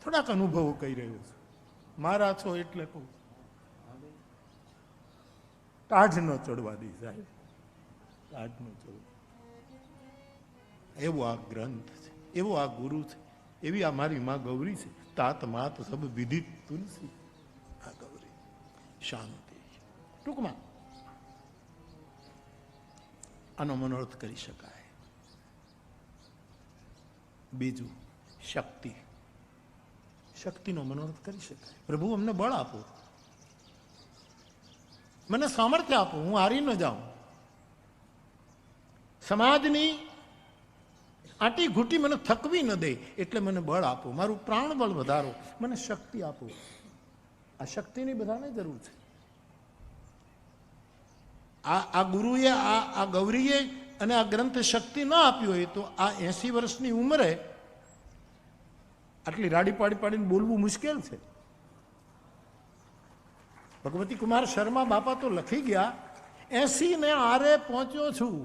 થોડાક અનુભવો કહી રહ્યો છું. મારા છો એટલે કહું. ટાઢ ન ચડવા દી સાહેબ, ટાઢ ન ચડવા. એવો આ ગ્રંથ છે, એવો આ ગુરુ છે, એવી આ મારી માં ગૌરી છે. તાત માત સબ વિધિ તુલસી. આ ગૌરી શાંતિ. ટૂંકમાં આનો મનોરથ કરી શકાય. બીજું શક્તિ. શક્તિનો મનોરથ કરી શકાય. પ્રભુ અમને બળ આપો, મને સામર્થ્ય આપો, હું હારી ન જાઉં. સમાજની આટી ઘૂંટી મને થકવી ન દે, એટલે મને બળ આપો, મારું પ્રાણ બળ વધારો, મને શક્તિ આપો. આ શક્તિની બધાને જરૂર છે. આ ગુરુએ આ ગૌરીએ અને આ ગ્રંથ શક્તિ ન આપ્યો હોય તો આ 80 વર્ષની ઉંમરે આટલી રાડી પાડી પાડીને બોલવું મુશ્કેલ છે. ભગવતી કુમાર શર્મા બાપા તો લખી ગયા, 80 ને આરે પહોંચ્યો છું.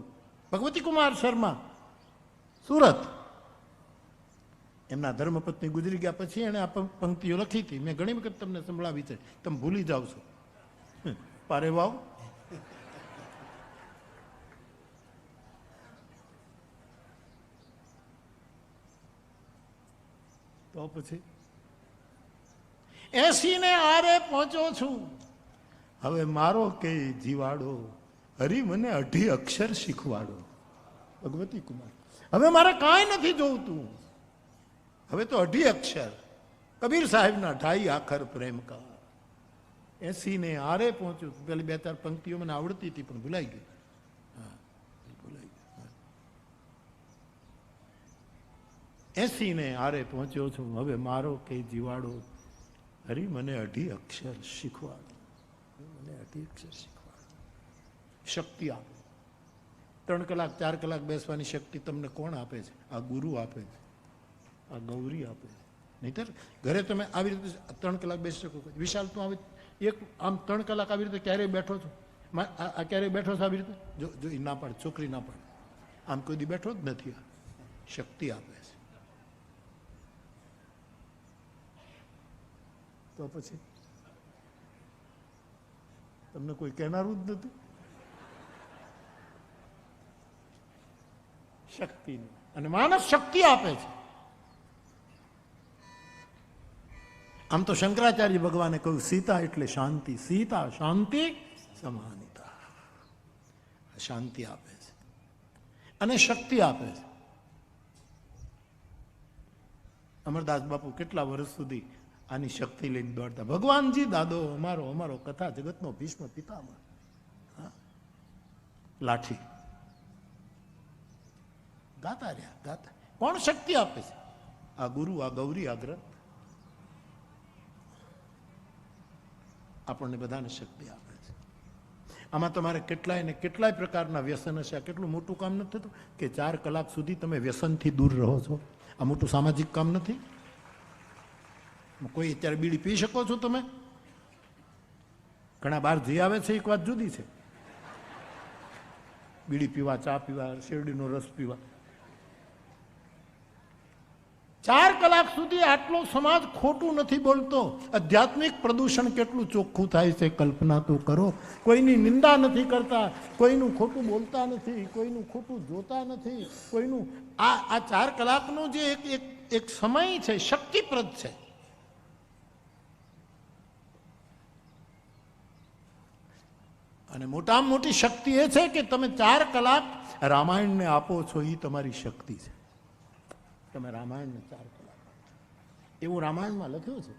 ભગવતી કુમાર શર્મા, સુરત. એમના ધર્મપત્ની ગુજરી ગયા પછી એને આ પંક્તિઓ લખી હતી. મેં ઘણી વખત તમને સંભળાવી છે, તમે ભૂલી જાવ છો. પારે વાવ. તો પછી 80 ને આરે પહોંચ્યો છું, હવે મારો કે જીવાડો, હરી મને 2 અક્ષર શીખવાડો. ભગવતી કુમાર, હવે મારે કાંઈ નથી જોવતું, હવે તો 2 અક્ષર. કબીર સાહેબના 2 આખર પ્રેમ કા. 80 ને આરે પહોંચ્યો. પેલી 2-4 પંક્તિઓ મને આવડતી હતી પણ ભૂલાઈ ગઈ. હા, ભૂલાઈ ગઈ. 80 ને આરે પહોંચ્યો છું, હવે મારો કે જીવાડો, હરી મને 2 અક્ષર શીખવાડો, મને 2 અક્ષર શીખવાડો. શક્તિ આપો. 3 કલાક 4 કલાક બેસવાની શક્તિ તમને કોણ આપે છે? આ ગુરુ આપે છે, આ ગૌરી આપે છે. નહીતર ઘરે તમે આવી રીતે 3 કલાક બેસી શકો? વિશાલ, તું આવી એક આમ 3 કલાક આવી રીતે ક્યારેય બેઠો છો? આ ક્યારેય બેઠો છો આવી રીતે? જો એ ના પાડે, છોકરી ના પાડે, આમ કોઈ દી બેઠો જ નથી. આ શક્તિ આપે છે. તો પછી તમને કોઈ કહેનારું જ નથી. શક્તિ, અને માનસ શક્તિ આપે છે. આમ તો શંકરાચાર્ય ભગવાને કહ્યું, સીતા એટલે શાંતિ, સીતા શાંતિ સમાનિતા. શાંતિ આપે છે અને શક્તિ આપે છે. અમરદાસ બાપુ કેટલા વર્ષ સુધી આની શક્તિ લઈને દોડતા. ભગવાનજી દાદો અમારો, અમારો કથા જગતનો ભીષ્મ પિતામહ. લાઠી ગાતા રહ્યા, ગાતા. કોણ શક્તિ આપે છે? આ ગુરુ, આ ગૌરી, આ ગ્રંથ આપણને બધાને શક્તિ આપે છે. આમાં તમારે કેટલાય ને કેટલાય પ્રકારના વ્યસન હશે. આ કેટલું મોટું કામ નથી થતું કે 4 કલાક સુધી તમે વ્યસનથી દૂર રહો છો. આ મોટું સામાજિક કામ નથી. કોઈ અત્યારે બીડી પી શકો છો તમે? ઘણા બહાર જઈ આવે છે, એક વાત જુદી છે. બીડી પીવા, ચા પીવા, શેરડીનો રસ પીવા. 4 કલાક સુધી આટલો સમાજ ખોટું નથી બોલતો. આધ્યાત્મિક પ્રદૂષણ કેટલું ચોખ્ખું થાય છે, કલ્પના તો કરો. કોઈની નિંદા નથી કરતા, કોઈનું ખોટું બોલતા નથી, કોઈનું ખોટું જોતા નથી, કોઈનું આ 4 કલાકનો જે એક સમય છે, શક્તિપ્રદ છે. અને મોટામાં મોટી શક્તિ એ છે કે તમે 4 કલાક રામાયણને આપો છો, એ તમારી શક્તિ છે. તમે રામાયણને 4 કલાક, એવું રામાયણમાં લખ્યું છે.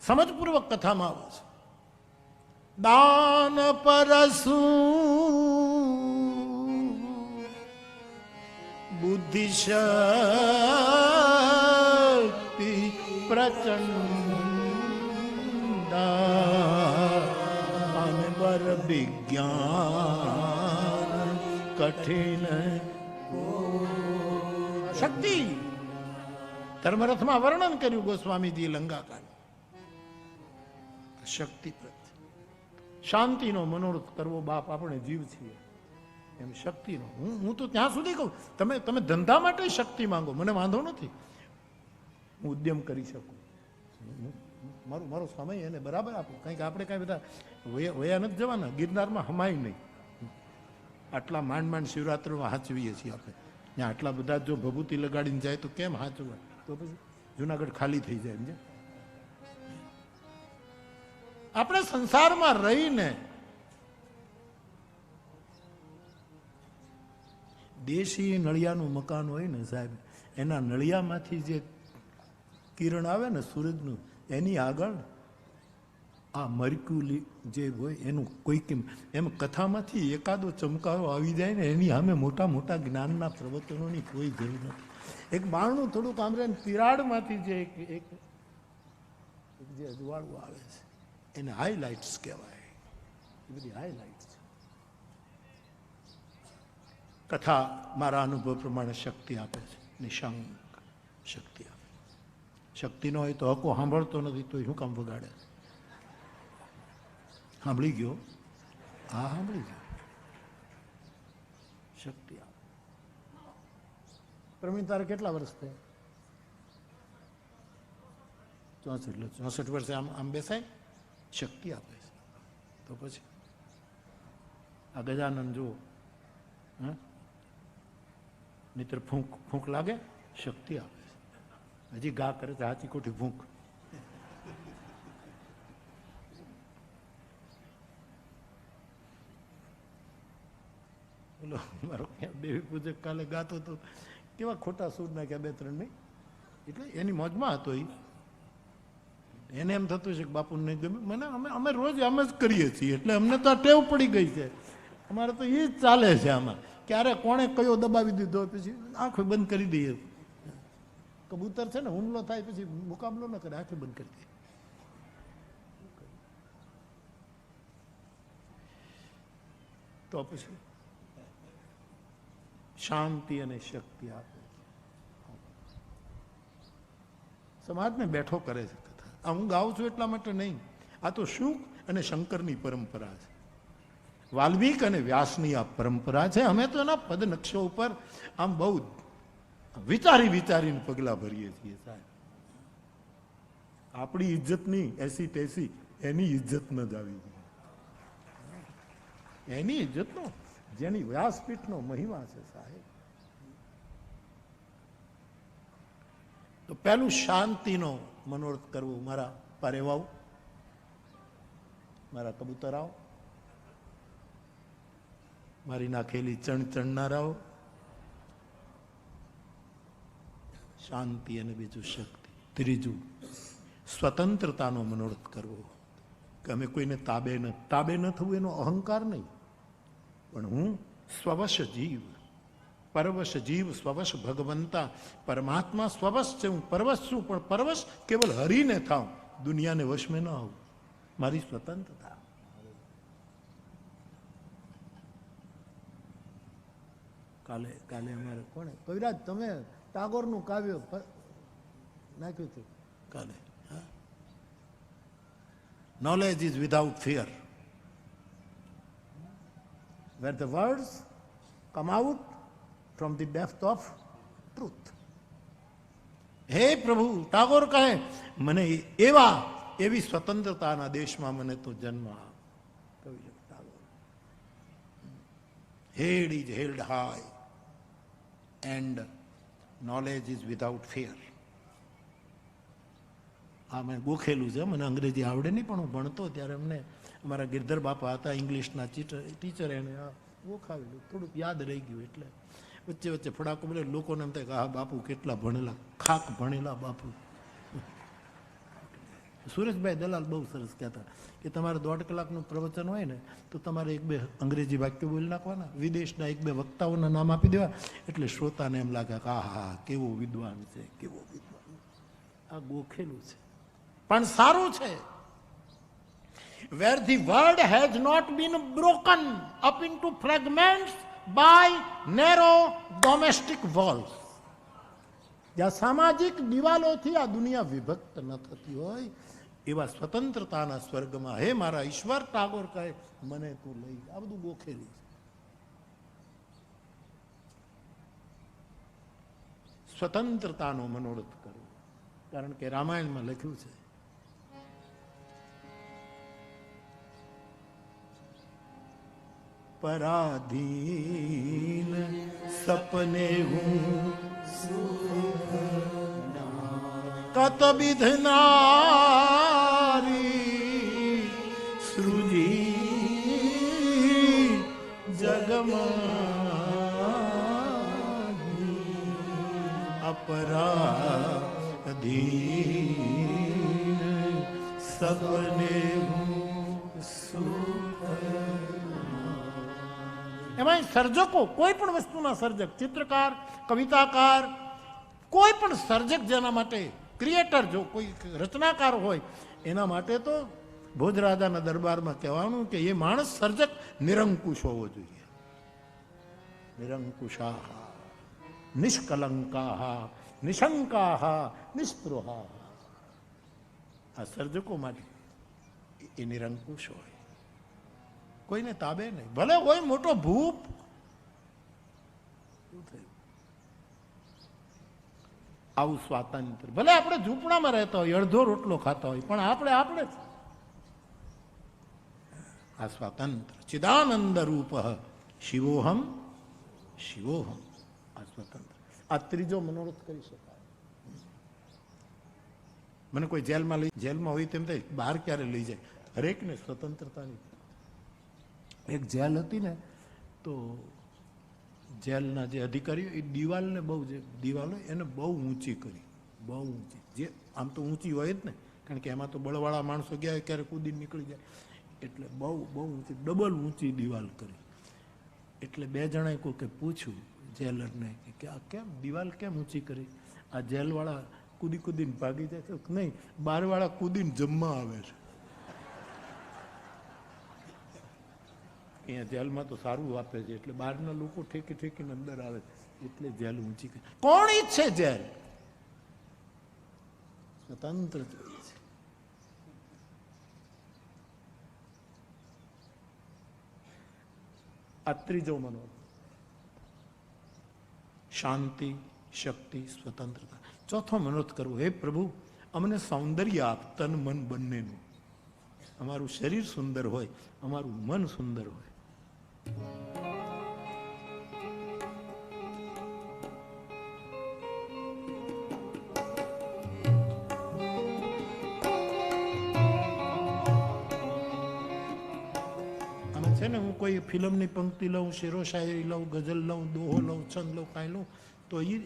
સમજપૂર્વક કથામાં આવો છે. દાન પરસુ બુદ્ધિ શક્તિ પ્રચંડ અને બર વિજ્ઞાન કઠિન શક્તિ. ધર્મરથમાં વર્ણન કર્યું ગોસ્વામીજી લંકાકાંડ. શક્તિ પ્રત્યે શાંતિનો મનોરથ કરવો. બાપ આપણે જીવ છીએ, એમ શક્તિનો. હું તો ત્યાં સુધી કહું, તમે ધંધા માટે શક્તિ માંગો, મને વાંધો નથી, હું ઉદ્યમ કરી શકું, મારો સમય એને બરાબર આપું. કારણ કે આપણે કાંઈ બધા વયા નથી જવાના, ગિરનારમાં હમાય નહીં. આટલા માંડ શિવરાત્રિમાં હાચવીએ છીએ આપણે, ત્યાં આટલા બધા જો ભભૂતિ લગાડીને જાય તો કેમ હાચવા? તો પછી જુનાગઢ ખાલી થઈ જાય. સમજે? આપણે સંસારમાં રહીને દેશી નળિયાનું મકાન હોય ને સાહેબ, એના નળિયામાંથી જે કિરણ આવે ને સૂરજનું, એની આગળ આ મર્ક્યુરી જે હોય એનું કોઈક એમ કથામાંથી એકાદો ચમકારો આવી જાય ને, એની સામે મોટા મોટા જ્ઞાનના પ્રવચનોની કોઈ જરૂર નથી. એક બાણનું થોડુંક આમ રે તિરાડમાંથી જે એક જે અજવાળું આવે છે એને હાઈલાઇટ્સ કહેવાય. એ બધી હાઈલાઇટ્સ છે. કથા મારા અનુભવ પ્રમાણે શક્તિ આપે છે, નિશંક શક્તિ આપે. શક્તિ ન હોય તો હકો સાંભળતો નથી તો શું કામ વગાડે? સાંભળી ગયો? હા, સાંભળી ગયો. શક્તિ આપે. પ્રવીણ, તારે કેટલા વર્ષ થયા? 64. 64 વર્ષે આમ બેસાય? શક્તિ આપે છે. તો પછી આ ગજાનંદ જુઓ, હા, મિત્ર ફૂંક લાગે, શક્તિ આપે છે. હજી ગા કરે છે, હાથી કોઠી ફૂંક. બોલો, મારો દેવી પૂજક કાલે ગાતો તો કેવા ખોટા સૂર નાખ્યા 2-3 નહીં, એટલે એની મોજમાં હતો. એને એમ થતું છે કે બાપુ નહીં ગમે મને, અમે રોજ આમ જ કરીએ છીએ, એટલે અમને તો આ ટેવ પડી ગઈ છે. અમારે તો એ જ ચાલે છે. આમાં ક્યારે કોણે કયો દબાવી દીધો, પછી આંખો બંધ કરી દઈએ. કબૂતર છે ને, હુમલો થાય પછી મુકાબલો ન કરે, આંખે બંધ કરી દઈએ. તો પછી શાંતિ અને શક્તિ આપે, સમાજને બેઠો કરે છે. આ હું ગાઉં છું એટલા માટે નહીં, આ તો શુક અને શંકરની પરંપરા છે, વાલ્મીક અને વ્યાસની આ પરંપરા છે. અમે તો એના પદ નકશો ઉપર આમ બહુ વિચારીને પગલા ભરીએ છીએ સાહેબ. આપણી ઇજ્જતની એસી તેસી એની ઇજ્જત ન જ આવી જોઈએ. એની ઇજ્જતનો, જેની વ્યાસપીઠનો મહિમા છે સાહેબ. તો પહેલું શાંતિનો મનોરથ કરવું. મારા પારેવાઓ, મારા કબૂતરાઓ, મારી નાખેલી ચણનારાઓ, શાંતિ અને બીજું શક્તિ. ત્રીજું સ્વતંત્રતાનો મનોરથ કરવો, કે અમે કોઈને તાબે ન થવું, એનો અહંકાર નહીં, પણ હું સ્વવશ જીવ, પરવશ જીવ, સ્વવશ ભગવંતા, પરમાત્મા સ્વવશ છે, હું પરવશ છું, પણ પરવશ કેવલ હરીને થાઉં, દુનિયાને વશમાં ન આવું. મારી સ્વતંત્રતા. કાલે અમારે કોણે કવિરાજ તમે ટાગોરનું કાવ્ય નાખ્યું હતું કાલે. Knowledge is without fear, where the words come out from the depth of truth. હે પ્રભુ, ટાગોર કહે મને એવી સ્વતંત્રતાના દેશમાં મને તો જન્મ આપ. Tagore, head is held high and knowledge is without fear. આ મેં ગોખેલું છે, મને અંગ્રેજી આવડે નહીં, પણ હું ભણતો ત્યારે અમને અમારા ગિરધર બાપા હતા ઇંગ્લિશના ટીચર, એને ગોખાવેલું, થોડુંક યાદ રહી ગયું. એટલે વચ્ચે ફડાકો બોલે, લોકોને એમ થાય કે હા બાપુ કેટલા ભણેલા, ખાક ભણેલા બાપુ. સુરેશભાઈ દલાલ બહુ સરસ કહેતા કે તમારે 1.5 કલાકનું પ્રવચન હોય ને તો તમારે 1-2 અંગ્રેજી વાક્યો બોલી નાખવાના, વિદેશના 1-2 વક્તાઓના નામ આપી દેવા, એટલે શ્રોતાને એમ લાગે કે હા કેવો વિદ્વાન છે, કેવો વિદ્વાન. આ ગોખેલું છે પણ સારું છે. Where the word has not been broken up into fragments by narrow domestic walls. જ્યાં સામાજિક દિવાલોથી આ દુનિયા વિભક્ત ન થતી હોય એવા સ્વતંત્રતાના સ્વર્ગમાં હે મારા ઈશ્વર, ટાગોર કહે મને તું લઈ. આ બધું ગોખેલું છે. સ્વતંત્રતાનો મનોરથ કરવો. કારણ કે રામાયણમાં લખ્યું છે, પરાધીન સપને હું કત વિધનારી સૃજી જગમાં અપરાધીન સપને એમાં સર્જકો, કોઈ પણ વસ્તુના સર્જક, ચિત્રકાર, કવિતાકાર, કોઈ પણ સર્જક જેના માટે ક્રિએટર, જો કોઈ રચનાકાર હોય એના માટે તો ભોજરાજાના દરબારમાં કહેવાનું કે એ માણસ સર્જક નિરંકુશ હોવો જોઈએ. નિરંકુશા નિષ્કલંકા નિશંકા નિસ્પૃહા. આ સર્જકો માટે એ નિરંકુશ હોય, કોઈને તાબે નહીં. ભલે કોઈ મોટો ભૂપ, આવું સ્વાતંત્ર્ય. ભલે આપણે ઝૂંપડામાં રહેતા હોય, અડધો રોટલો ખાતા હોય, પણ આપણે જ આ સ્વાતંત્ર્ય. ચિદાનંદ રૂપ શિવોહમ શિવોહમ. આ સ્વતંત્ર. આ ત્રીજો મનોરથ કરી શકાય. મને કોઈ જેલમાં હોય તેમ થાય બહાર ક્યારે લઈ જાય. હરેકને સ્વતંત્રતાની. એક જેલ હતી ને, તો જેલના જે અધિકારીઓ એ દિવાલને બહુ, જે દિવાલ હોય એને બહુ ઊંચી કરી, બહુ ઊંચી. જે આમ તો ઊંચી હોય જ ને, કારણ કે એમાં તો બળવાળા માણસો ગયા હોય ક્યારે કૂદીને નીકળી જાય, એટલે બહુ ઊંચી, ડબલ ઊંચી દિવાલ કરી. એટલે બે જણાએ કોકે પૂછ્યું જેલરને કે આ કેમ દિવાલ કેમ ઊંચી કરી? આ જેલવાળા કૂદીને ભાગી જાય છે? નહીં, બહારવાળા કૂદીને જમવા આવે છે. અહીંયા જેલમાં તો સારું આપે છે, એટલે બહારના લોકો ઠેકીને અંદર આવે છે, એટલે જેલ ઊંચી કરી. કોણ ઈચ્છે જેલ? સ્વતંત્ર જોઈએ છે. આ ત્રીજો મનોરથ. શાંતિ, શક્તિ, સ્વતંત્રતા. ચોથો મનોરથ કરવો, હે પ્રભુ અમને સૌંદર્ય આપ, તન મન બંનેનું. અમારું શરીર સુંદર હોય, અમારું મન સુંદર હોય. છે ને, હું કોઈ ફિલ્મની પંક્તિ લઉં, શેરો શાયરી લઉં, ગઝલ લઉં, દોહો લઉં, છંદ લઉં, કાંઈ લઉં, તો એ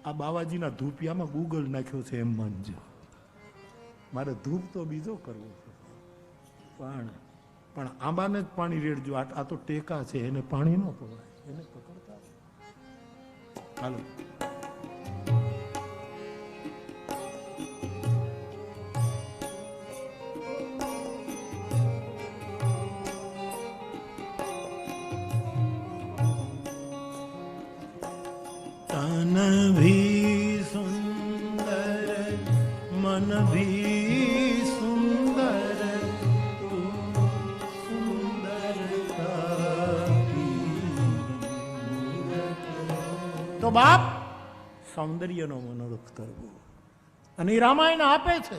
આ બાવાજીના ધૂપિયામાં ગૂગલ નાખ્યો છે એમ માનજો. મારે ધૂપ તો બીજો કરવો છે, પણ આંબાને જ પાણી રેડજો. આ તો ટેકા છે, એને પાણી ન પકડાય, એને પકડતા. હાલો, તન ભી સુંદર મન ભી સુંદર, તો બાપ સૌંદર્યનો મનોરથ કરવો. અને રામાયણ આપે છે.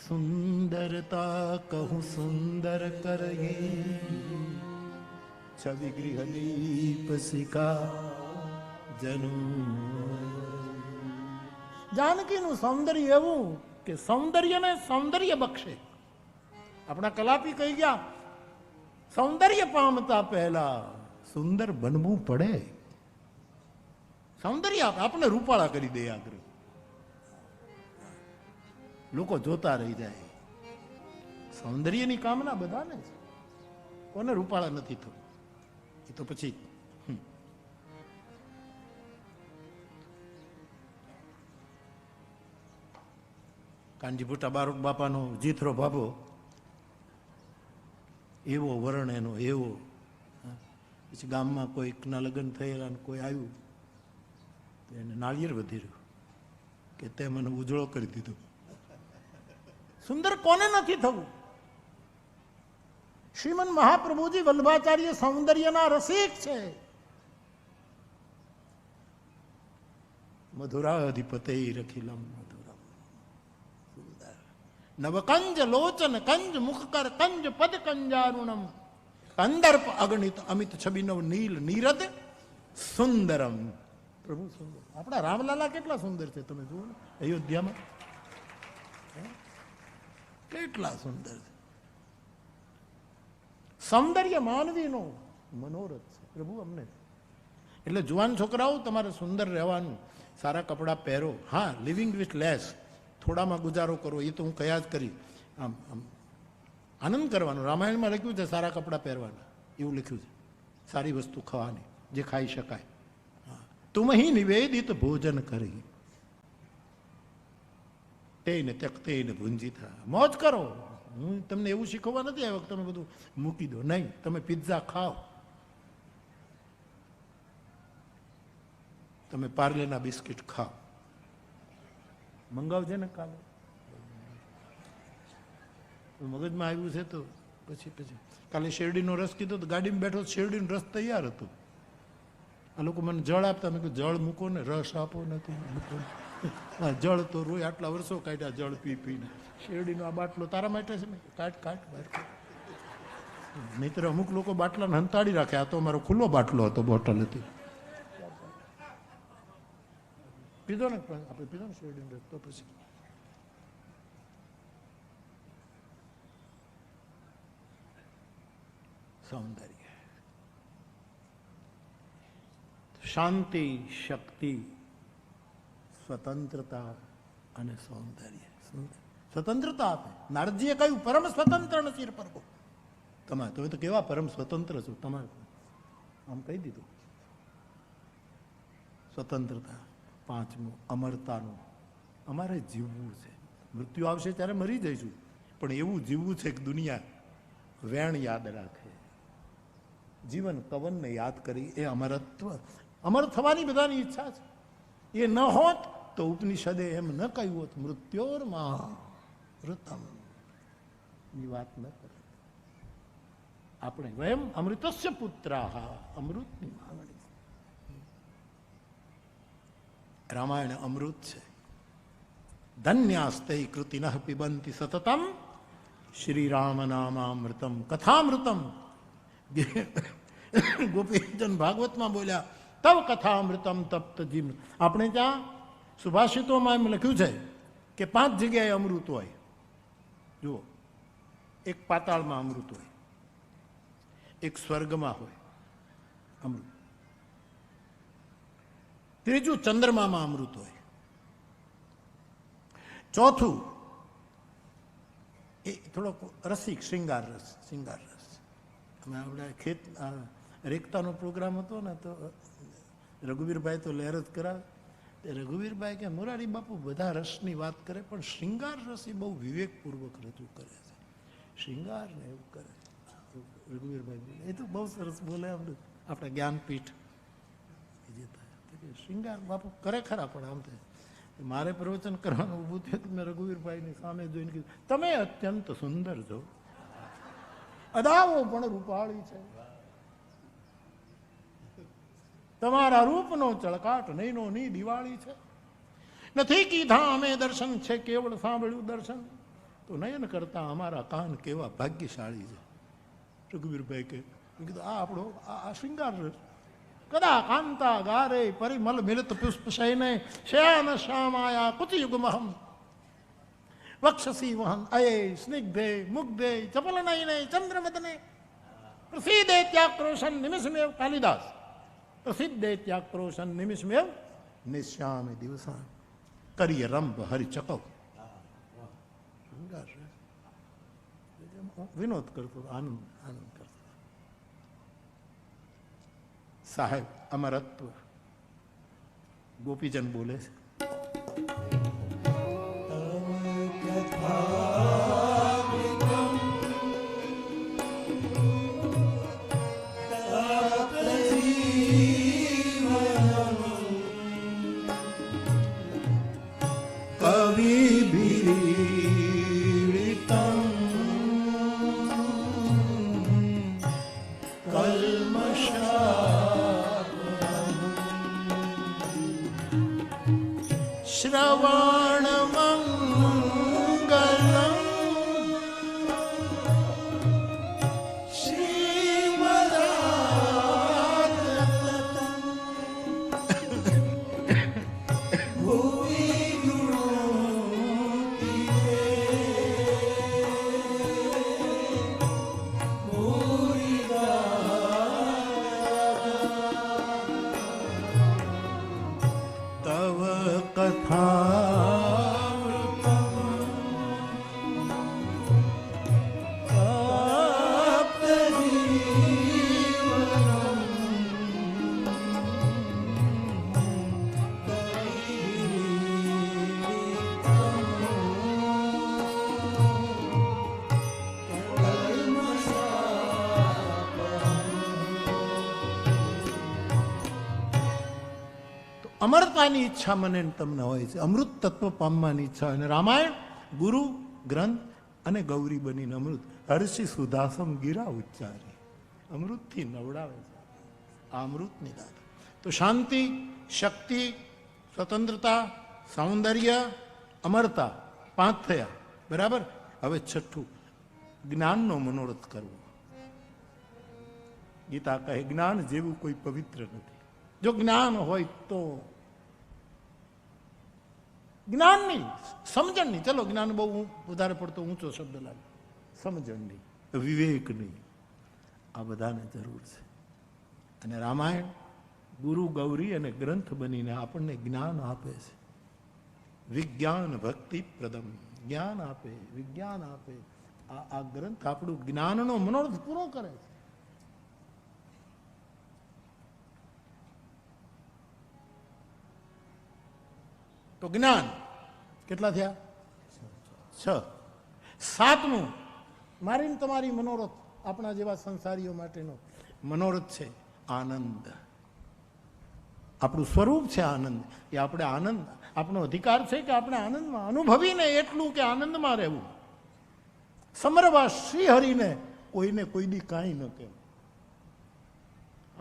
સુંદરતા કહું સુંદર કરે, છવિ ગૃહ દીપ શિખા જનુ. જાનકીનું સૌંદર્ય એવું કે સૌંદર્યને સૌંદર્ય બક્ષે. આપણા કલાપી કહી ગયા, સૌંદર્ય પામતા પહેલા સુંદર બનવું પડે. સૌંદર્ય આપણે રૂપાળા કરી દે આગ્રહ, લોકો જોતા રહી જાય. સૌંદર્યની કામના બધાને છે, કોને રૂપાળા નથી થતું? એ તો પછી કાનજીભૂટા બારોટ બાપાનો જીથરો ભાભો, એવો વર્ણ એનો એવો. પછી ગામમાં કોઈકના લગ્ન થયેલા, કોઈ આવ્યું તો એને નાળિયેર વધેર્યું કે તે મને ઉજળો કરી દીધો. સુંદર કોને નથી થવું? શ્રીમન મહાપ્રભુજી વલ્લભાચાર્ય સૌંદર્યના રસિક છે. મધુરાધિપતૈરખિલમ મધુરમ. સુંદર. નવકંજ લોચન કંજ મુખકર કંજ પદ કંજારુણમ કંદર્પ અગણિત અમિત છબીનવ નીલ નીરદ સુંદરમ. પ્રભુ સુંદર. આપણા રામલાલા કેટલા સુંદર છે તમે જુઓ ને અયોધ્યામાં, કેટલા સુંદર છે. સૌંદર્ય માનવીનો મનોરથ છે પ્રભુ અમને. એટલે જુવાન છોકરાઓ તમારે સુંદર રહેવાનું, સારા કપડાં પહેરો. હા, લિવિંગ વિથ લેસ, થોડામાં ગુજારો કરો, એ તો હું કયા જ કરી. આમ આમ આનંદ કરવાનો. રામાયણમાં લખ્યું છે સારા કપડાં પહેરવાના, એવું લખ્યું છે. સારી વસ્તુ ખાવાની જે ખાઈ શકાય. તુમ હી નિવેદિત ભોજન કરી તેને ત્યક્તેને ભુંજિતા. મોજ કરો. હું તમને એવું શીખવવા નથી આવ્યો તમે બધું મૂકી દો, નહીં. તમે પિઝા ખાઓ, તમે પાર્લેના બિસ્કિટ ખાઓ, મંગાવજે ને કાલે. મગજમાં આવ્યું છે તો પછી કાલે શેરડીનો રસ કીધો તો ગાડીમાં બેઠો શેરડીનો રસ તૈયાર હતો. આ લોકો મને જળ આપતા, મેં કહ્યું જળ મૂકો ને, રસ આપો નથી મૂકો. હા, જળ તો રોય આટલા વર્ષો કાઢ્યા જળ પી પીને. શેરડીનો આ બાટલો તારા માટે છે ને, કાઢ બહાર. નહીતર અમુક લોકો બાટલાને હંતાડી રાખે. આ તો અમારો ખુલ્લો બાટલો હતો, બોટલ હતી. પીધો ને આપણે, પીધો ને શેરડીનો રસ. તો પછી સૌંદર્ય, શાંતિ, શક્તિ, સ્વતંત્રતા અને સૌંદર્ય. સ્વતંત્રતા આપે. નારદજીએ કહ્યું પરમ સ્વતંત્ર નથી પ્રભુ. તમે તો કેવા પરમ સ્વતંત્ર છો. તમારે આમ કહી દીધું. સ્વતંત્રતા. પાંચમું અમરતાનું. અમારે જીવવું છે. મૃત્યુ આવશે ત્યારે મરી જઈશું, પણ એવું જીવવું છે કે દુનિયા વેણ યાદ રાખે, જીવન કવનને યાદ કરી. એ અમરત્વ. અમર થવાની બધાની ઈચ્છા છે. એ ન હોત તો ઉપનિષદે એમ ન કહ્યું હોત મૃત્યોર્મા મૃતમ ની વાત ન કરે. આપણે વયમ અમૃતસ્ય પુત્રાહ, અમૃતની માંગણી. રામાયણ અમૃત છે. ધન્યાસ્તૈ કૃતિનઃ પિબંતિ સતતમ શ્રી રામ નામામૃતમ કથામૃતમ. ગોપીજન ભાગવતમાં બોલ્યા તવ કથામૃતમ તપ્ત જીવ. આપણે ત્યાં સુભાષિતોમાં એમ લખ્યું છે કે 5 જગ્યાએ અમૃત હોય. જુઓ, એક પાતાળમાં અમૃત હોય, એક સ્વર્ગમાં હોય અમૃત, ત્રીજું ચંદ્રમામાં અમૃત હોય, ચોથું એ થોડોક રસિક શૃંગાર રસ. અમે આપણે રેખતાનો પ્રોગ્રામ હતો ને, તો રઘુવીરભાઈ તો લહેર જ કરાવે. રઘુવીરભાઈ કે મોરારી બાપુ બધા રસની વાત કરે, પણ શૃંગાર રસ એ બહુ વિવેકપૂર્વક રજૂ કરે છે. શૃંગાર ને એવું કરે રઘુવીરભાઈ બોલે. એ તો બહુ સરસ બોલે. આપણે જ્ઞાનપીઠ શૃંગાર બાપુ કરે ખરા, પણ આમ થાય. મારે પ્રવચન કરવાનું ઊભું થયું, મેં રઘુવીરભાઈની સામે જોઈને કીધું તમે અત્યંત સુંદર છો, અદાવો પણ રૂપાળી છે, તમારા રૂપનો ચળકાટ નૈનો ની દિવાળી છે. નથી કીધા અમે દર્શન છે, કેવળ સાંભળ્યું દર્શન, તો નયન કરતા અમારા કાન કેવા ભાગ્યશાળી છે. રઘુવીરભાઈ કે કીધું આ આપણો આ શૃંગાર રસ. કદા કાંતા ગારે પરિમલ મિલિત પુષ્પ શયને શ્યાન શ્યામાયા કુચયુગમહમ વક્ષસી વહન અયે સ્નિગ્ધે મુગ્ધે ચપલ નયને ચંદ્રમદને પ્રસિદ્ધેત્યાક્રોશન નિમિષમેવ. કાલિદાસ પ્રસિદ્ધેત્યાક્રોશન નિમિષમેવ નિશ્યામે દિવસા કરીય રંભ હરિચકવ. વિનોદ કરતો, આનંદ કરતો. સાહેબ અમરત્વ. ગોપીજન બોલે છે શ્રવણ મંગલમ અમરતાની ઈચ્છા મને ને તમને હોય છે, અમૃત તત્વ પામવાની ઈચ્છા હોય. અને રામાયણ ગુરુ ગ્રંથ અને ગૌરી બનીને અમૃત હર્ષિ સુધાસમ ગીરા ઉચ્ચારે અમૃતથી નવડાવે છે. આ અમૃતની દાદ. તો શાંતિ, શક્તિ, સ્વતંત્રતા, સૌંદર્ય, અમરતા 5 થયા. બરાબર. હવે 6 જ્ઞાનનો મનોરથ કરવો. ગીતા કહે જ્ઞાન જેવું કોઈ પવિત્ર નથી. જો જ્ઞાન હોય તો જ્ઞાન નહીં, સમજણ નહીં. ચલો જ્ઞાન બહુ વધારે પડતો ઊંચો શબ્દ લાગે. સમજણ નહીં, વિવેક નહીં, આ બધાને જરૂર છે. અને રામાયણ ગુરુ ગૌરી અને ગ્રંથ બનીને આપણને જ્ઞાન આપે છે. વિજ્ઞાન ભક્તિ પ્રદમ જ્ઞાન આપે, વિજ્ઞાન આપે. આ ગ્રંથ આપણું જ્ઞાનનો મનોરથ પૂરો કરે છે. તો જ્ઞાન કેટલા થયા? 6. 7મું મારી તમારી મનોરથ, આપણા જેવા સંસારીઓ માટેનો મનોરથ છે આનંદ. આપણું સ્વરૂપ છે આનંદ. એ આપણે આનંદ, આપણો અધિકાર છે કે આપણે આનંદમાં અનુભવીને એટલું કે આનંદમાં રહેવું. સમરવા શ્રી હરિને કોઈને કોઈ દી કાંઈ ન કહેવું,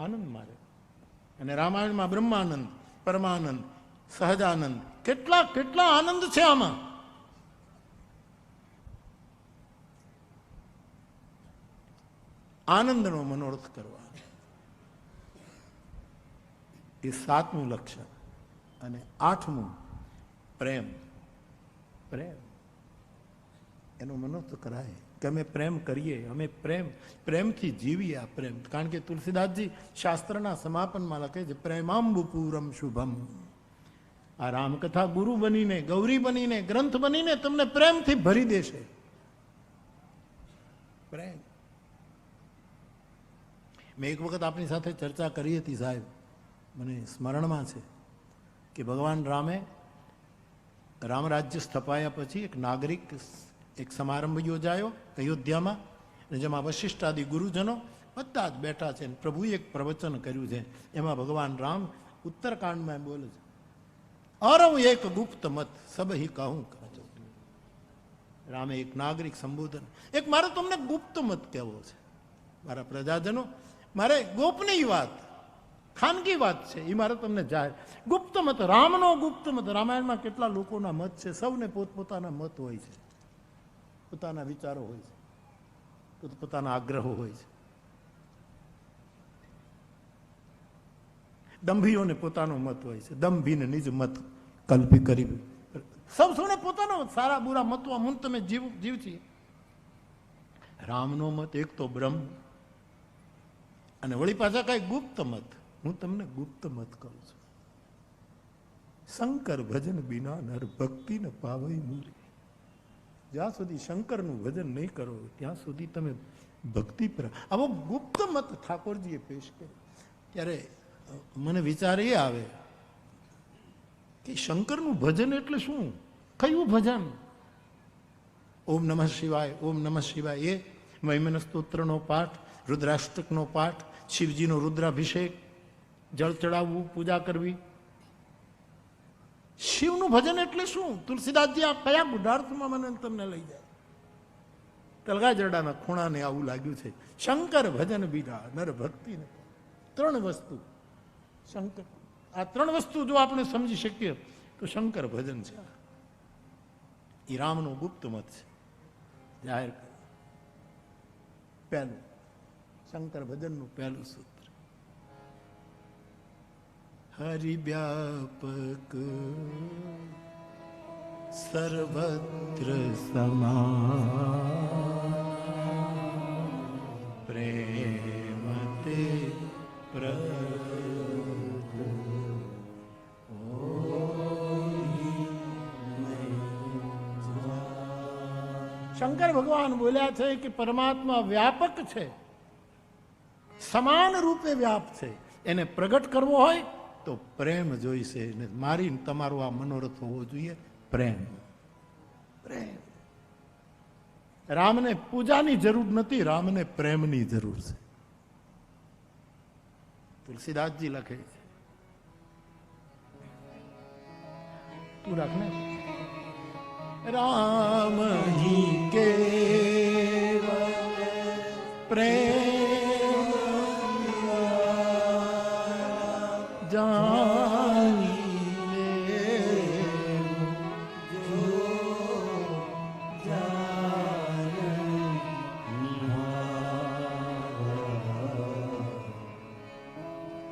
આનંદમાં રહેવું. અને રામાયણમાં બ્રહ્માનંદ, પરમાનંદ, સહજાનંદ, કેટલા કેટલા આનંદ છે આમાં. આનંદનો મનોરથ કરવા એ 7મું લક્ષણ. અને 8મું પ્રેમ. પ્રેમ એનો મનોરથ કરાય કે અમે પ્રેમ કરીએ, અમે પ્રેમથી જીવીએ. આ પ્રેમ, કારણ કે તુલસીદાસજી શાસ્ત્રના સમાપનમાં લખે છે પ્રેમાંબુપૂરમ શુભમ. આ રામકથા ગુરુ બનીને, ગૌરી બનીને, ગ્રંથ બનીને તમને પ્રેમથી ભરી દેશે. પ્રેમ. મેં એક વખત આપની સાથે ચર્ચા કરી હતી સાહેબ, મને સ્મરણમાં છે કે ભગવાન રામે રામ રાજ્ય સ્થપાયા પછી એક નાગરિક એક સમારંભ યોજાયો અયોધ્યામાં, અને જેમાં વશિષ્ઠ આદિ ગુરુજનો બધા જ બેઠા છે. પ્રભુએ એક પ્રવચન કર્યું છે, એમાં ભગવાન રામ ઉત્તરકાંડમાં બોલે છે અરવ એક ગુપ્ત મત સબ હી કહું. રામે એક નાગરિક સંબોધન, એક મારે તમને ગુપ્ત મત કહેવો છે મારા પ્રજાજનો, મારે ગોપનીય વાત, ખાનગી વાત છે, એ મારે તમને જાહેર. ગુપ્ત મત, રામનો ગુપ્ત મત. રામાયણમાં કેટલા લોકોના મત છે, સૌને પોતપોતાના મત હોય છે, પોતાના વિચારો હોય છે, પોતાના આગ્રહો હોય છે. દંભીઓને પોતાનો મત હોય છે, દંભીને નિજ મત કલ્પી કરી. સૌને પોતાનો સારા બુરા મતો હું તમે જીવ છીએ. રામનો મત એક તો બ્રહ્મ, અને વળી પાછા કઈ ગુપ્ત મત. હું તમને ગુપ્ત મત કહું છું. શંકર ભજન બિના નર ભક્તિ ન પાવઈ મૂરી. જ્યાં સુધી શંકરનું ભજન નહીં કરો ત્યાં સુધી તમે ભક્તિ પર. આવો ગુપ્ત મત ઠાકોરજીએ પેશ કર્યો. ત્યારે મને વિચાર એ આવે કે શંકરનું ભજન એટલે શું? કયું ભજન? ઓમ નમઃ શિવાય, ઓમ નમઃ શિવાય, એ મહિમન સ્તોત્રનો પાઠ, રુદ્રાષ્ટકનો પાઠ, શિવજીનો રુદ્રાભિષેક, જળ ચડાવવું, પૂજા કરવી. શિવનું ભજન એટલે શું? તુલસીદાસજી આ કયા ગુઢાર્થમાં મને તમને લઈ જાય? તલગાજરડાના ખૂણાને આવું લાગ્યું છે. શંકર ભજન બીરા નર ભક્તિ ન. 3 વસ્તુ શંકર. આ 3 વસ્તુ જો આપણે સમજી શકીએ તો શંકર ભજન છે. એ રામનો ગુપ્ત મત છે, જાહેર પહેલું શંકર ભજનનું પહેલું સૂત્ર. હરિવ્યાપક સર્વત્ર સમા પ્રેમતે શંકર ભગવાન બોલ્યા છે કે પરમાત્મા વ્યાપક છે, સમાન રૂપે વ્યાપ છે. એને પ્રગટ કરવો હોય તો પ્રેમ જોઈશે. મારી તમારો આ મનોરથ હોવો જોઈએ પ્રેમ. પ્રેમ. રામને પૂજાની જરૂર નથી, રામને પ્રેમની જરૂર છે. તુલસીદાસજી લખે છે, તું રાખને. રામ હી કેવલ પ્રેમ જાની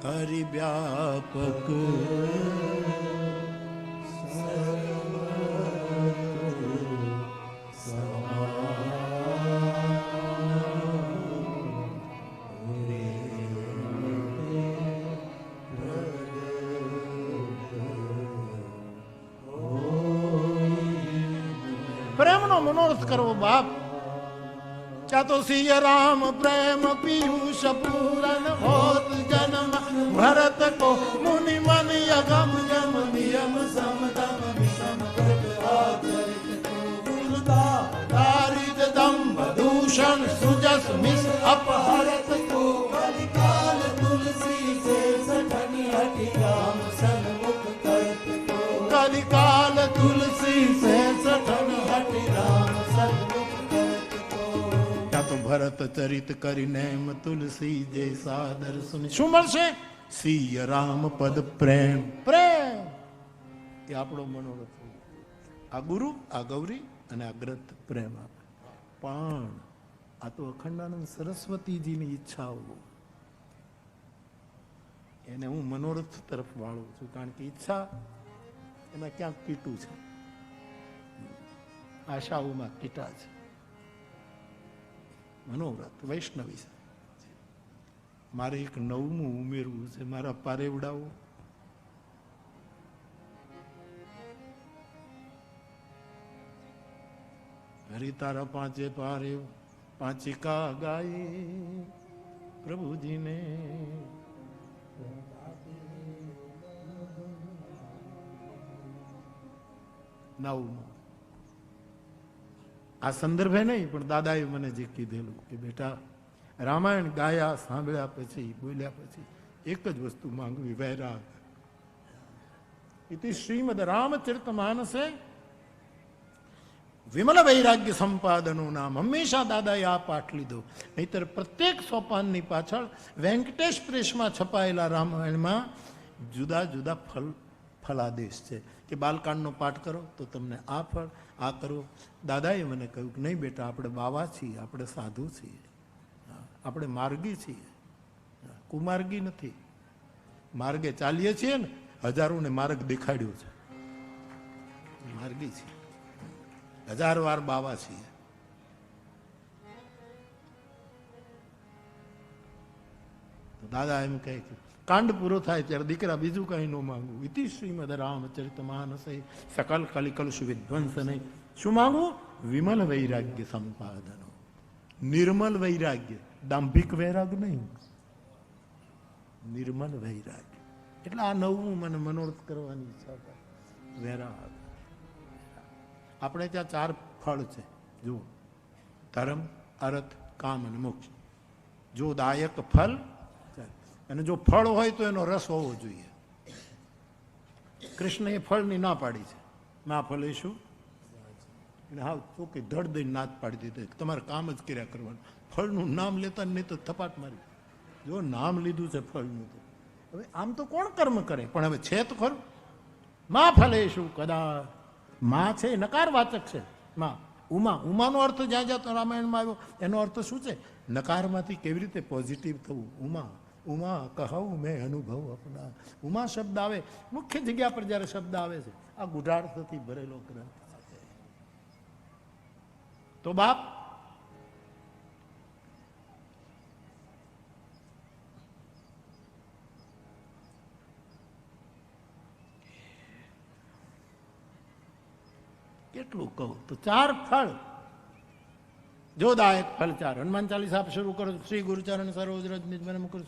હરિવ્યાપક પ્રેમનો મનોરથ કરવો બાપ. ક્યાં તો સિય રામ પ્રેમ પિયુષ પૂરન હોત જન્મ ભરત કો મુનિ મન અગમ જમ નિયમ સમદમ વિષમ દારિદ દંભ દૂષણ સુજસ મિસ અપહરત કો કલિકાલ તુલસી સે સઠની હટી રામ સન્મુખ કરત કો કલિકાલ તુલસી સે સઠન હટી રામ સન્મુખ કરત કો. ત્યાં તો ભરત ચરિત કરીને તુલસી જે સાદર સુની શું મળશે? સિય રામ પદ પ્રેમ. પ્રેમ એ આપણો મનોરથ. આ ગુરુ, આ ગૌરી અને આ ગ્રંથ પ્રેમ આપે. પણ આ તો અખંડાનંદ સરસ્વતીજીની ઈચ્છાઓ, એને હું મનોરથ તરફ વાળું છું. કારણ કે ઈચ્છા એમાં ક્યાંક કીટું છે, આશાઓમાં કીટા છે. મનોરથ વૈષ્ણવી છે. મારે એક નવમું ઉમેરવું છે, મારા પારેવડાઓ. હરિ તારા પાંચે પારે પાંચિકા ગાય પ્રભુજીને. નવમું આ સંદર્ભે નહીં, પણ દાદાએ મને જે કીધેલું કે બેટા રામાયણ ગાયા સાંભળ્યા પછી, બોલ્યા પછી એક જ વસ્તુ માંગવી, વૈરાગ. ઇતિ શ્રીમદ રામચરિત માનસે વિમલ વૈરાગ્ય સંપાદનનું નામ. હંમેશા દાદાએ આ પાઠ લીધો. નહીતર પ્રત્યેક સોપાનની પાછળ વેંકટેશ પ્રેસમાં છપાયેલા રામાયણમાં જુદા જુદા ફલાદેશ છે કે બાલકાંડનો પાઠ કરો તો તમને આ ફળ, આ કરો. દાદાએ મને કહ્યું કે નહીં બેટા, આપણે બાવા છીએ, આપણે સાધુ છીએ, આપણે માર્ગી છીએ, કુમાર્ગી નથી. માર્ગે ચાલીએ છીએ ને, હજારોને માર્ગ દેખાડ્યો છે. માર્ગી છીએ, 1000 વાર બાવા છીએ. તો દાદા એમ કહે કે કાંડ પૂરો થાય ત્યારે દીકરા બીજું કઈ ન માંગવું. ઇતિ શ્રીમદ રામચરિત માનસે સકલ કલિકલ વિધ્વંસ નહીં. શું માંગવું? વિમલ વૈરાગ્ય સંપાદનો. નિર્મલ વૈરાગ્ય, દાંભિક વૈરાગ નહીં, નિર્મલ વૈરાગ્ય. એટલે આ નવમું મને મનોરથ કરવાની ઈચ્છા થાય. વૈરાગ. આપણે ત્યાં 4 ફળ છે જુઓ: ધર્મ, અર્થ, કામ અને મોક્ષ. જો દાયક ફલ, અને જો ફળ હોય તો એનો રસ હોવો જોઈએ. કૃષ્ણએ ફળની ના પાડી છે. ના ફળ એ શું? હા, ચોખ્ખી ધડ દઈને ના જ પાડી દીધી, તમારે કામ જ કર્યા કરવાનું. ફળનું નામ લેતા નહીં તો થપાટ મારી. જો નામ લીધું છે ફળનું, તો હવે આમ તો કોણ કર્મ કરે, પણ હવે છે તો ખરું. માં ફલેશુ કદા. માં છે એ નકારવાચક છે. માં ઉમા, ઉમાનો અર્થ જ્યાં જ્યાં રામાયણમાં આવ્યો એનો અર્થ શું છે? નકારમાંથી કેવી રીતે પોઝિટિવ થવું. ઉમા, ઉમા કહું મેં અનુભવ અપના. ઉમા શબ્દ આવે મુખ્ય જગ્યા પર જ્યારે શબ્દ આવે છે આ ગુઢાર્થથી ભરેલો ગ્રંથ છે. તો બાપ કેટલું કહું તો 4 ફળ જોદાયક ફળ 4. હનુમાન ચાલીસા આપ શરૂ કરો. શ્રી ગુરુચરણ સરોજ રજ નિજ મને મુકુર